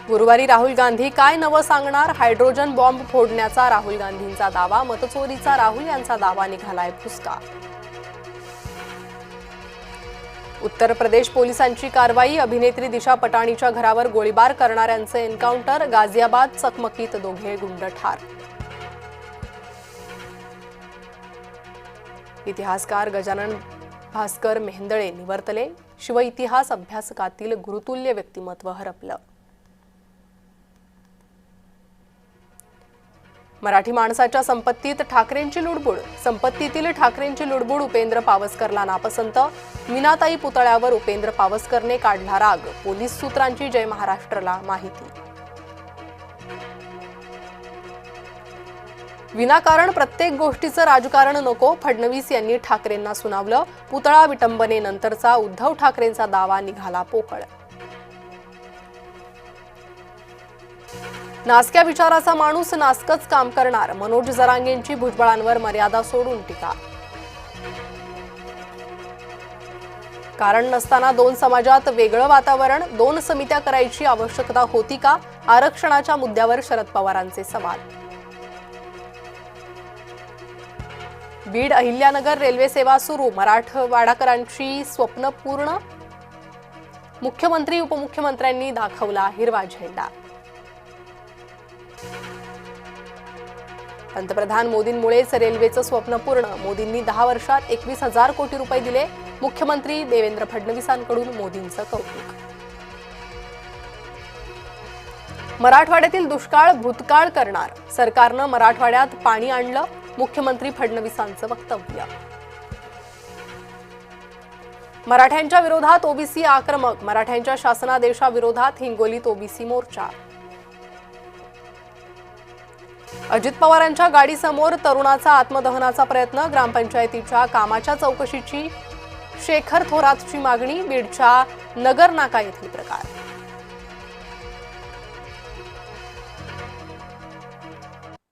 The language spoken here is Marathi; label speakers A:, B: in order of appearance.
A: गुरुवारी राहुल गांधी काय नवं सांगणार? हायड्रोजन बॉम्ब फोडण्याचा राहुल गांधींचा दावा, मतचोरीचा राहुल यांचा दावा निघालाय फुसका. उत्तर प्रदेश पोलिसांची कारवाई, अभिनेत्री दिशा पटाणीच्या घरावर गोळीबार करणाऱ्यांचे एन्काउंटर, गाझियाबाद चकमकीत दोघे गुंड ठार. इतिहासकार गजानन भास्कर मेहेंदळे निवर्तले, शिवइतिहास अभ्यासकातील गुरुतुल्य व्यक्तिमत्व हरपलं. मराठी माणसाच्या संपत्तीत ठाकरेंची लुडबुड, संपत्तीतील ठाकरेंची लुडबुड, उपेंद्र पावसकरला नापसंत, मीनाताई पुतळ्यावर उपेंद्र पावसकरने काढला राग, पोलीस सूत्रांची जय महाराष्ट्रला माहिती. विनाकारण प्रत्येक गोष्टीचं राजकारण नको, फडणवीस यांनी ठाकरेंना सुनावलं, पुतळा विटंबनेनंतरचा उद्धव ठाकरेंचा दावा निघाला पोकळ. नासक्या विचाराचा माणूस नासकच काम करणार, मनोज जरांगेंची भुजबळांवर मर्यादा सोडून टीका. कारण नसताना दोन समाजात वेगळं वातावरण, दोन समित्या करायची आवश्यकता होती का? आरक्षणाच्या मुद्द्यावर शरद पवारांचे सवाल. बीड अहिल्यानगर रेल्वे सेवा सुरू, मराठवाडाकरांची स्वप्न पूर्ण, मुख्यमंत्री उपमुख्यमंत्र्यांनी दाखवला हिरवा झेंडा. पंतप्रधान मोदींमुळेच रेल्वेचं स्वप्न पूर्ण, मोदींनी 10 वर्षात 21,000 कोटी रुपये दिले, मुख्यमंत्री देवेंद्र फडणवीसांकडून मोदींचं कौतुक. मराठवाड्यातील दुष्काळ भूतकाळ करणार, सरकारनं मराठवाड्यात पाणी आणलं, मुख्यमंत्री फडणवीसांचं वक्तव्य. मराठ्यांच्या विरोधात ओबीसी आक्रमक, मराठ्यांच्या शासनादेशाविरोधात हिंगोलीत ओबीसी मोर्चा. अजित पवारांच्या गाडीसमोर तरुणाचा आत्मदहनाचा प्रयत्न, ग्रामपंचायतीच्या कामाच्या चौकशीची शेखर थोरातची मागणी, बीडच्या नगर नाका येथील प्रकार.